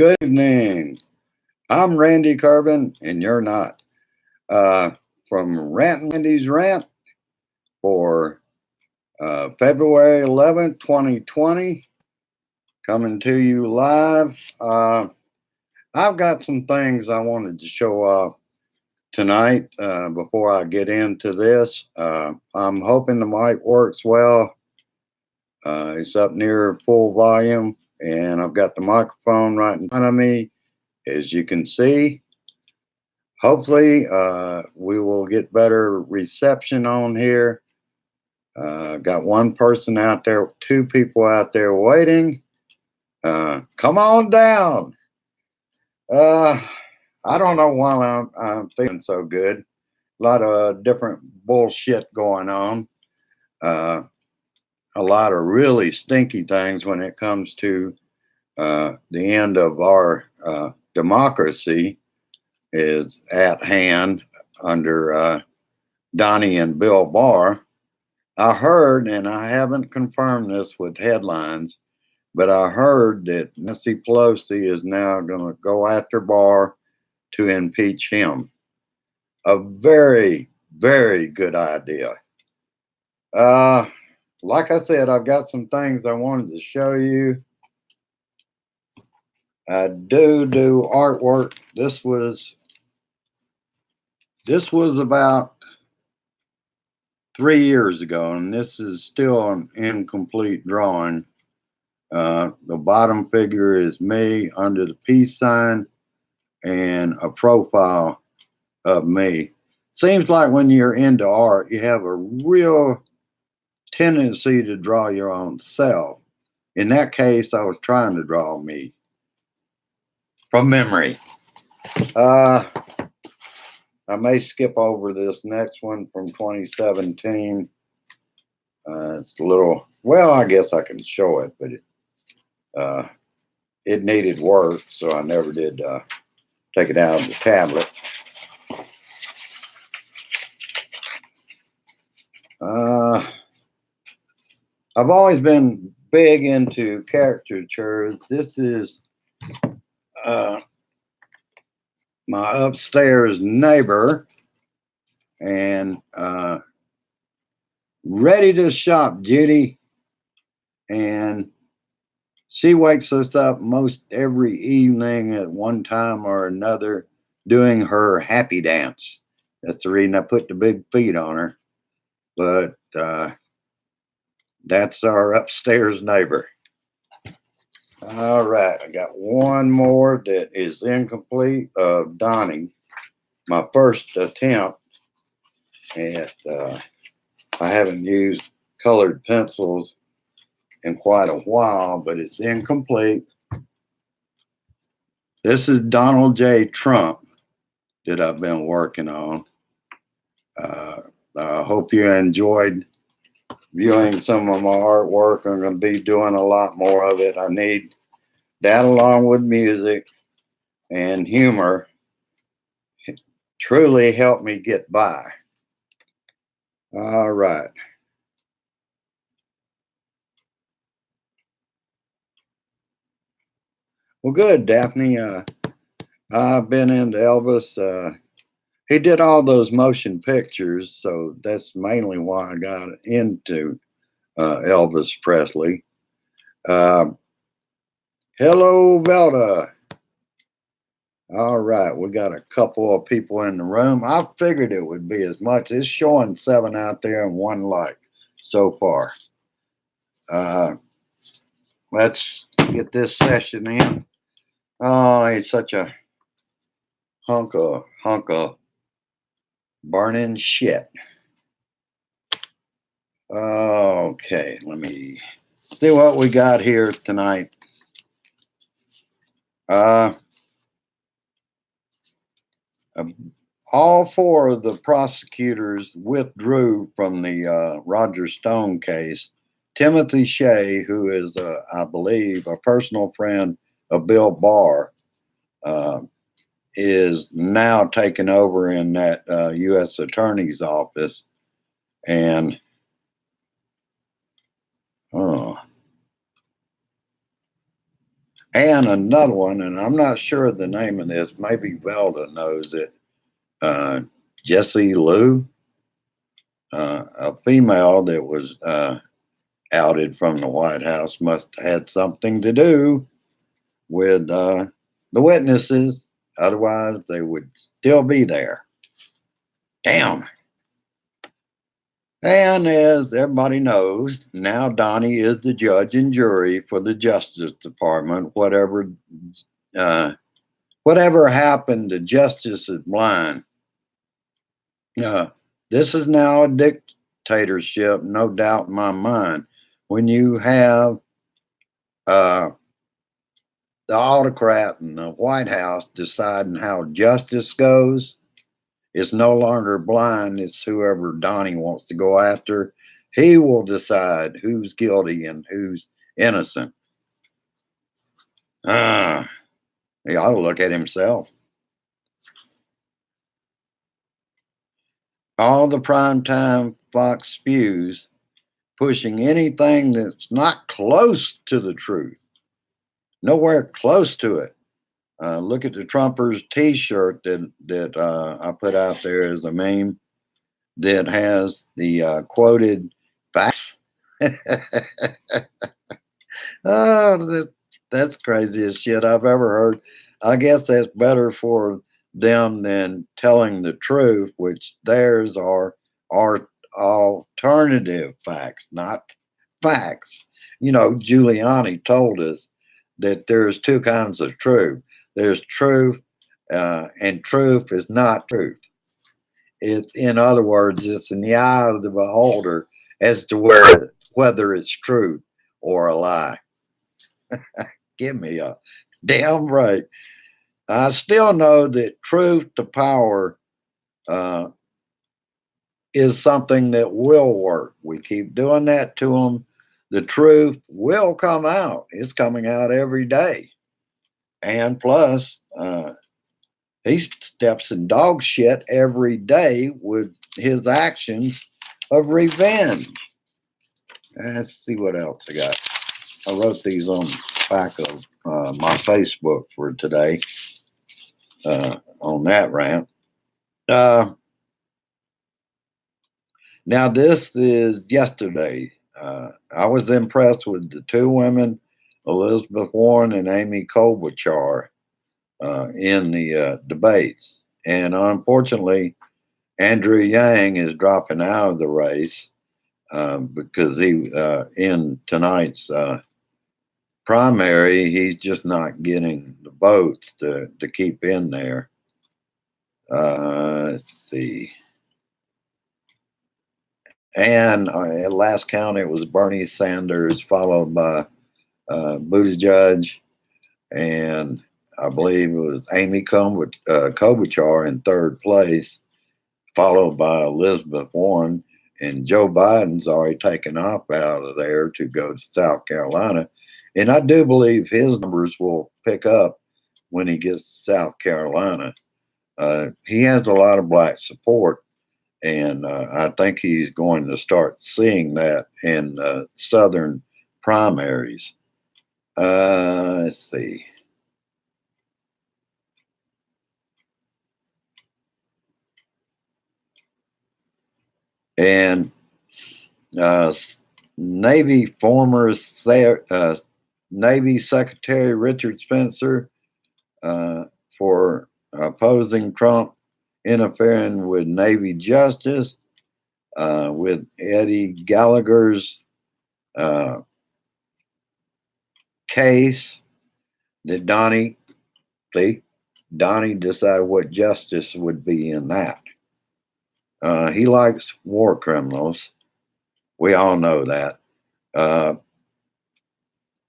Good evening. I'm Randy Carbon, and you're not. From Rantin's Rant for February 11th, 2020, coming to you live. I've got some things I wanted to show off tonight before I get into this. I'm hoping the mic works well. It's up near full volume, and I've got the microphone right in front of me, as you can see. Hopefully, we will get better reception on here. Got one person out there, two people out there waiting. Come on down. I don't know why I'm feeling so good. A lot of different bullshit going on. A lot of really stinky things when it comes to the end of our democracy is at hand under Donnie and Bill Barr. I heard, and I haven't confirmed this with headlines, but I heard that Nancy Pelosi is now going to go after Barr to impeach him. A very, very good idea. Like I said, I've got some things I wanted to show you. I do artwork. This was about 3 years ago, and this is still an incomplete drawing. The bottom figure is me under the peace sign and a profile of me. Seems like when you're into art, you have a real tendency to draw your own self. In that case, I was trying to draw me from memory. I may skip over this next one from 2017. It's a little, well, I guess I can show it, but it needed work, so I never did take it out of the tablet. I've always been big into caricatures. This is my upstairs neighbor, and ready to shop, Judy. And she wakes us up most every evening at one time or another doing her happy dance. That's the reason I put the big feet on her. But that's our upstairs neighbor. All right, I got one more that is incomplete of Donnie. My first attempt at, I haven't used colored pencils in quite a while, but it's incomplete. This is Donald J. Trump that I've been working on. I hope you enjoyed viewing some of my artwork. I'm going to be doing a lot more of it. I need that along with music and humor. Truly help me get by. All right. Well, good, Daphne. I've been into Elvis. He did all those motion pictures, so that's mainly why I got into Elvis Presley. Hello, Velda. All right, we got a couple of people in the room. I figured it would be as much. It's showing 7 out there and 1 like so far. Let's get this session in. Oh, he's such a hunk of burning shit. Okay, let me see what we got here tonight. All 4 of the prosecutors withdrew from the Roger Stone case. Timothy Shea, who is, I believe, a personal friend of Bill Barr, is now taken over in that U.S. Attorney's office. And And another one, and I'm not sure of the name of this. Maybe Velda knows it. Jessie Lou, a female that was outed from the White House, must have had something to do with the witnesses. Otherwise, they would still be there. Damn. And as everybody knows, now Donnie is the judge and jury for the Justice Department. Uh, whatever happened to justice is blind. This is now a dictatorship, no doubt in my mind. When you have uh, the autocrat in the White House deciding how justice goes, it's no longer blind. It's whoever Donnie wants to go after. He will decide who's guilty and who's innocent. He ought to look at himself. All the primetime Fox spews pushing anything that's not close to the truth, nowhere close to it. Look at the Trumpers T-shirt that I put out there as a meme that has the quoted facts. Oh, that's craziest shit I've ever heard. I guess that's better for them than telling the truth, which theirs are alternative facts, not facts. You know, Giuliani told us that there's two kinds of truth. There's truth, and truth is not truth. It's, in other words, it's in the eye of the beholder as to whether it's truth or a lie. Give me a damn break. I still know that truth to power uh, is something that will work. We keep doing that to them. The truth will come out. It's coming out every day. And plus, he steps in dog shit every day with his actions of revenge. Let's see what else I got. I wrote these on the back of my Facebook for today on that rant. Now, this is yesterday. I was impressed with the two women, Elizabeth Warren and Amy Klobuchar, in the debates. And unfortunately, Andrew Yang is dropping out of the race because he, in tonight's primary, he's just not getting the votes to keep in there. Let's see. And at last count, it was Bernie Sanders, followed by Buttigieg, and I believe it was Amy Klobuchar in third place, followed by Elizabeth Warren. And Joe Biden's already taken off out of there to go to South Carolina. And I do believe his numbers will pick up when he gets to South Carolina. He has a lot of black support. And I think he's going to start seeing that in Southern primaries. Let's see. And Navy Navy Secretary Richard Spencer for opposing Trump interfering with Navy justice, with Eddie Gallagher's case that Donnie decided what justice would be in that. He likes war criminals. We all know that.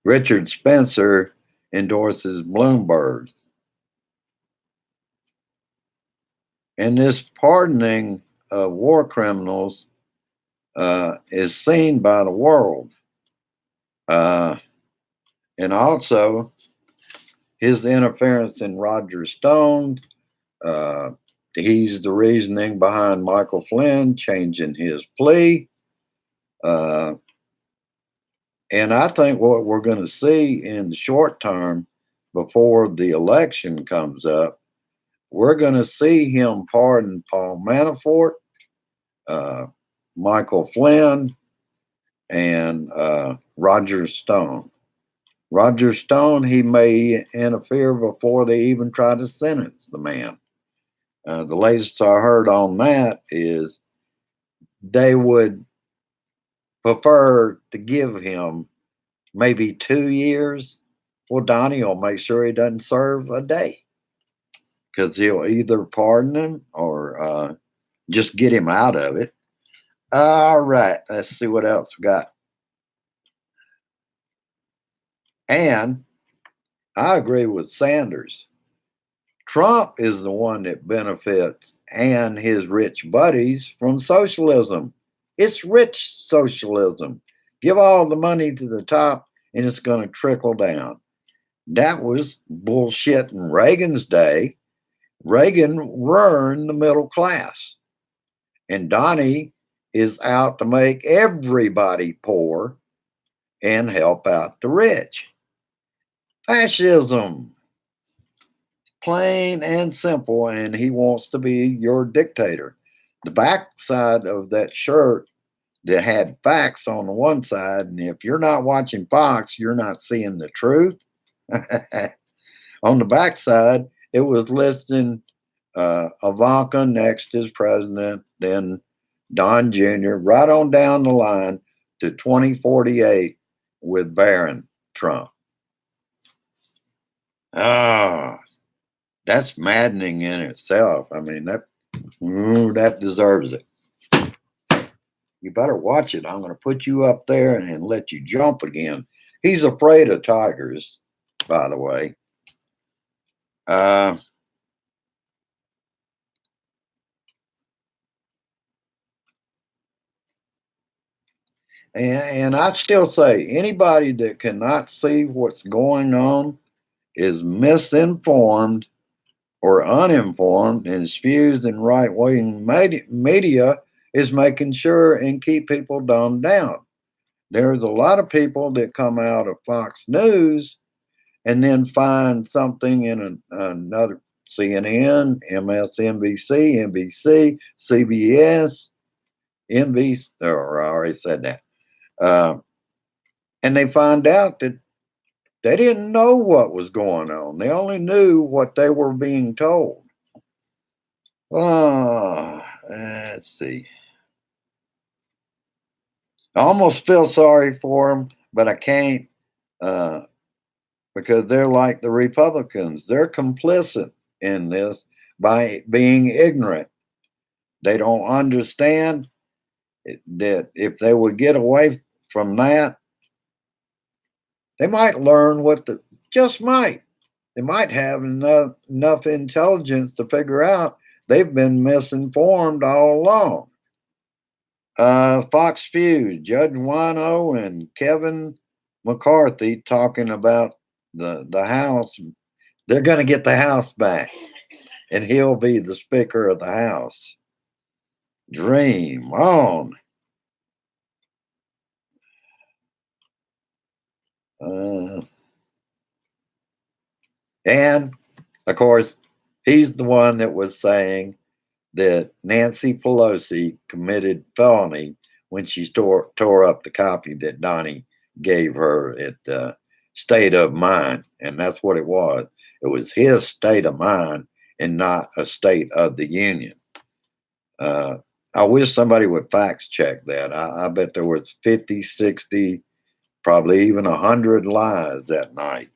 Richard Spencer endorses Bloomberg. And this pardoning of war criminals is seen by the world. And also his interference in Roger Stone. He's the reasoning behind Michael Flynn changing his plea. And I think what we're going to see in the short term before the election comes up, we're going to see him pardon Paul Manafort, uh, Michael Flynn, and Roger Stone. Roger Stone, he may interfere before they even try to sentence the man. The latest I heard on that is they would prefer to give him maybe 2 years. Well, Donnie will make sure he doesn't serve a day because he'll either pardon him or just get him out of it. All right, let's see what else we got. And I agree with Sanders. Trump is the one that benefits and his rich buddies from socialism. It's rich socialism. Give all the money to the top and it's going to trickle down. That was bullshit in Reagan's day. Reagan ruined the middle class. And Donnie is out to make everybody poor and help out the rich. Fascism. Plain and simple, and he wants to be your dictator. The backside of that shirt that had facts on the one side, and if you're not watching Fox, you're not seeing the truth. On the backside, it was listing Ivanka next as president, then Don Jr., right on down the line to 2048 with Barron Trump. Ah, that's maddening in itself. I mean, that deserves it. You better watch it. I'm going to put you up there and let you jump again. He's afraid of tigers, by the way. And I still say anybody that cannot see what's going on is misinformed or uninformed and is fused in right-wing media is making sure and keep people dumbed down. There's a lot of people that come out of Fox News and then find something in another CNN, MSNBC, NBC, CBS, NBC, or I already said that. And they find out that they didn't know what was going on. They only knew what they were being told. Let's see. I almost feel sorry for them, but I can't because they're like the Republicans. They're complicit in this by being ignorant. They don't understand that if they would get away from that, they might learn just might. They might have enough intelligence to figure out they've been misinformed all along. Fox News, Judge Wino and Kevin McCarthy talking about the House. They're going to get the House back, and he'll be the Speaker of the House. Dream on. And, of course, he's the one that was saying that Nancy Pelosi committed felony when she tore up the copy that Donnie gave her at State of Mind. And that's what it was. It was his state of mind and not a State of the Union. I wish somebody would fact check that. I bet there was 50, 60, probably even 100 lies that night.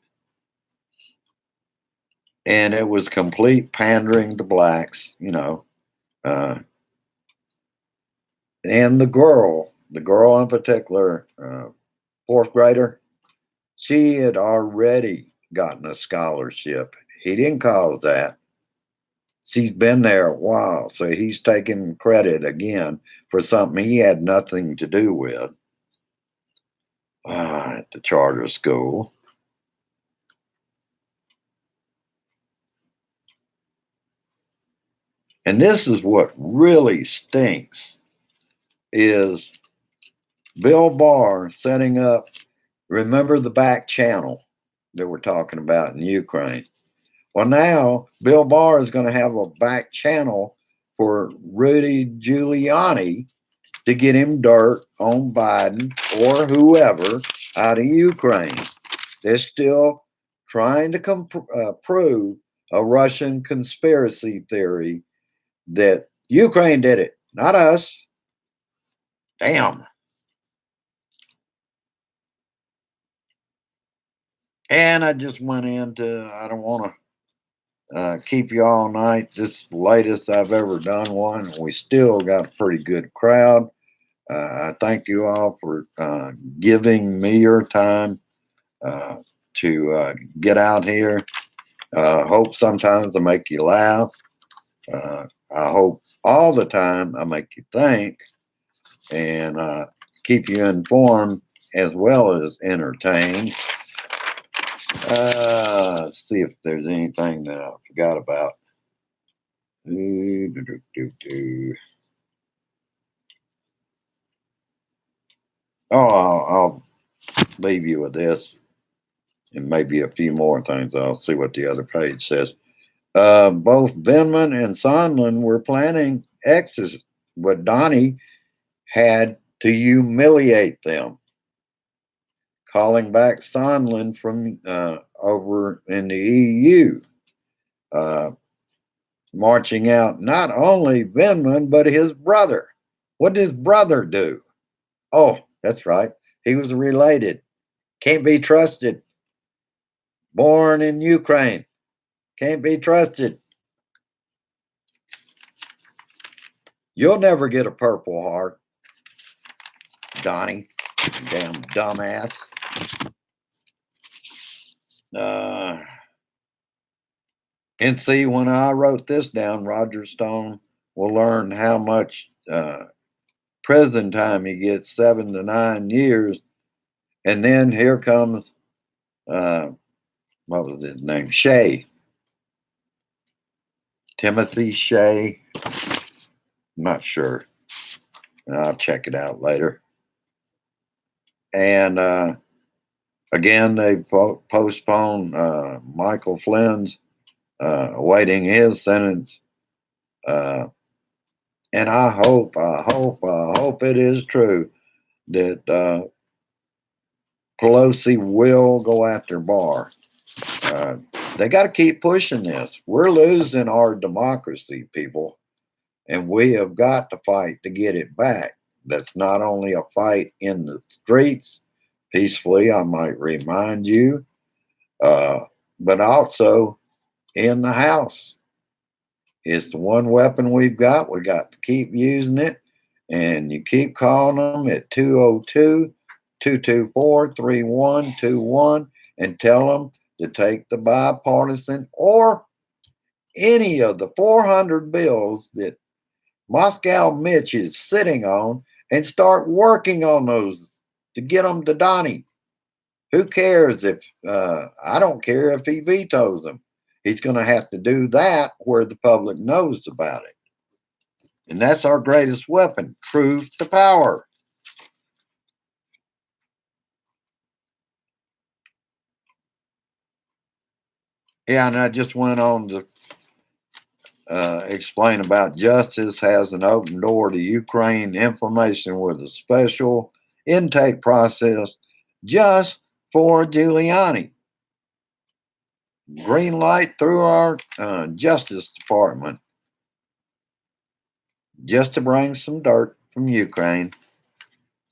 And it was complete pandering to blacks, and the girl in particular, fourth grader, she had already gotten a scholarship. He didn't cause that. She's been there a while, so he's taking credit again for something he had nothing to do with at the charter school. And this is what really stinks is Bill Barr setting up, remember the back channel, that we're talking about in Ukraine. Well, now Bill Barr is going to have a back channel for Rudy Giuliani to get him dirt on Biden or whoever out of Ukraine. They're still trying to prove a Russian conspiracy theory that Ukraine did it, not us. Damn. And I just went into, I don't want to keep you all night. This is the latest I've ever done one. We still got a pretty good crowd. I thank you all for giving me your time to get out here. Hope sometimes I make you laugh. I hope all the time I make you think and keep you informed as well as entertained. Let's see if there's anything that I forgot about. Oh, I'll leave you with this and maybe a few more things. I'll see what the other page says. Both Vindman and Sondland were planning X's, but Donnie had to humiliate them, calling back Sondland from over in the EU, marching out not only Vindman, but his brother. What did his brother do? Oh, that's right. He was related. Can't be trusted. Born in Ukraine. Can't be trusted. You'll never get a Purple Heart, Donnie. Damn dumbass. And see, when I wrote this down, Roger Stone will learn how much prison time he gets, 7 to 9 years. And then here comes, what was his name? Shea. Timothy Shea. I'm not sure. I'll check it out later. And again, they postponed Michael Flynn's awaiting his sentence. And I hope it is true that Pelosi will go after Barr. They got to keep pushing this. We're losing our democracy, people, and we have got to fight to get it back. That's not only a fight in the streets, peacefully, I might remind you, but also in the house. It's the one weapon we've got. We got to keep using it, and you keep calling them at 202-224-3121 and tell them to take the bipartisan or any of the 400 bills that Moscow Mitch is sitting on and start working on those to get them to Donnie. Who cares if, I don't care if he vetoes them. He's going to have to do that where the public knows about it. And that's our greatest weapon, truth to power. Yeah, and I just went on to explain about Justice has an open door to Ukraine information with a special intake process just for Giuliani. Green light through our Justice Department just to bring some dirt from Ukraine.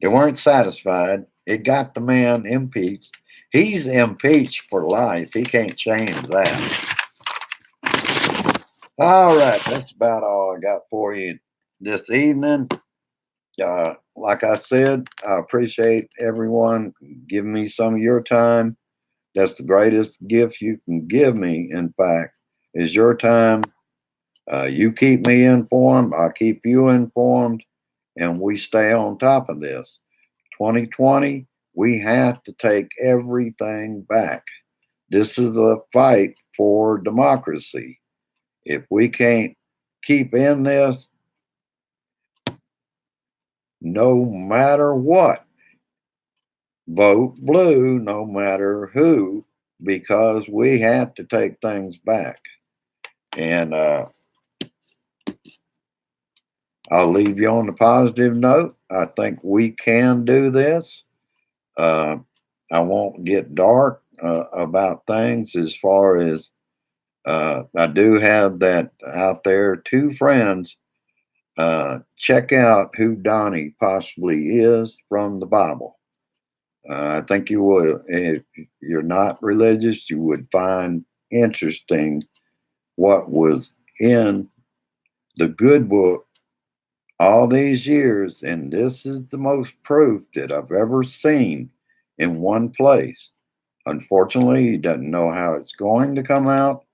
They weren't satisfied. It got the man impeached. He's impeached for life. He can't change that. All right, that's about all I got for you this evening. Like I said, I appreciate everyone giving me some of your time. That's the greatest gift you can give me, in fact, is your time. You keep me informed, I keep you informed, and we stay on top of this. 2020, we have to take everything back. This is the fight for democracy. If we can't keep in this, no matter what, vote blue, no matter who because we had to take things back. And I'll leave you on the positive note. I think we can do this. Uh, I won't get dark about things as far as I do have that out there. Two friends, check out who Donnie possibly is from the Bible. I think you would, if you're not religious, you would find interesting what was in the good book all these years. And this is the most proof that I've ever seen in one place. Unfortunately, he doesn't know how it's going to come out,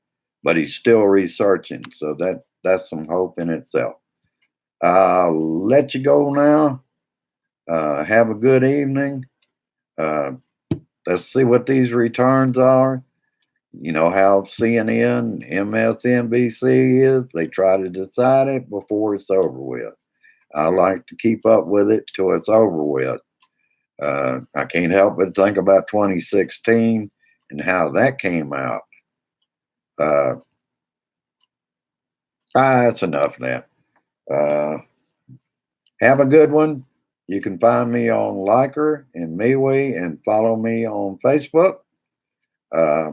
but he's still researching. So that's some hope in itself. I'll let you go now. Have a good evening. Uh, let's see what these returns are. You know how CNN, MSNBC is. They try to decide it before it's over with. I like to keep up with it till it's over with. I can't help but think about 2016 and how that came out. That's enough of that. Have a good one. You can find me on Liker and MeWe and follow me on Facebook. Uh,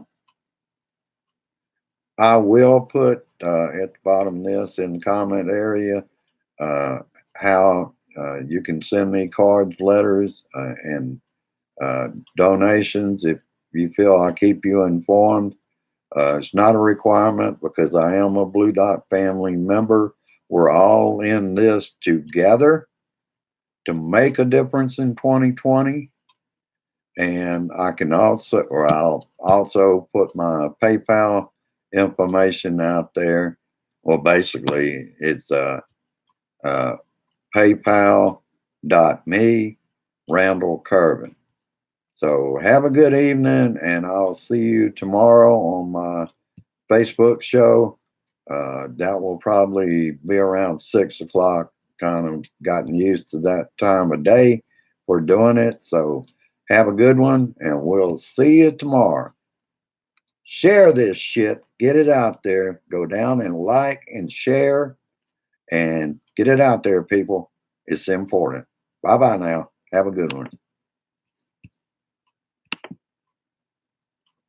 I will put at the bottom of this in the comment area how you can send me cards, letters, and donations if you feel I keep you informed. It's not a requirement because I am a Blue Dot family member. We're all in this together to make a difference in 2020. And I can also, or I'll also put my PayPal information out there. Well, basically, it's paypal.me, Randall Curvin. So have a good evening, and I'll see you tomorrow on my Facebook show. That will probably be around 6 o'clock. Kind of gotten used to that time of day for doing it. So have a good one, and we'll see you tomorrow. Share this shit. Get it out there. Go down and like and share and get it out there, people. It's important. Bye bye now. Have a good one.